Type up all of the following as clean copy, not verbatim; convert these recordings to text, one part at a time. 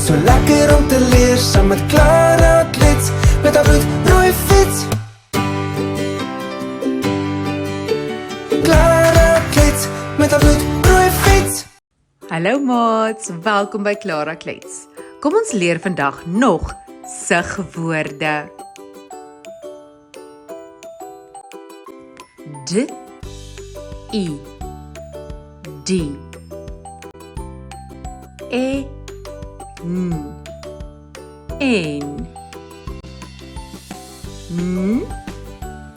is so lekker om te leer saam met Clara Klets met haar bloedrooi fiets. Clara Klets met haar bloedrooi fiets. Hallo maats, welkom by Clara Klets. Kom ons leer vandag nog sigwoorde. D, I, die. E, n, en. N,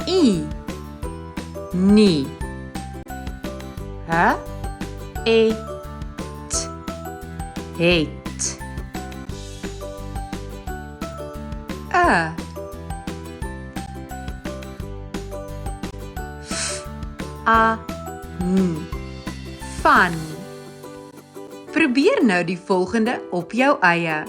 I, nie. H, e, t, het. A, f, a, n, van. Probeer nou die volgende op jou eie.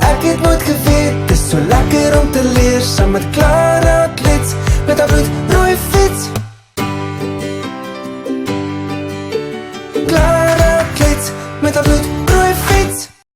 Ek het nooit geweet, dis so lekker om te leer saam met Clara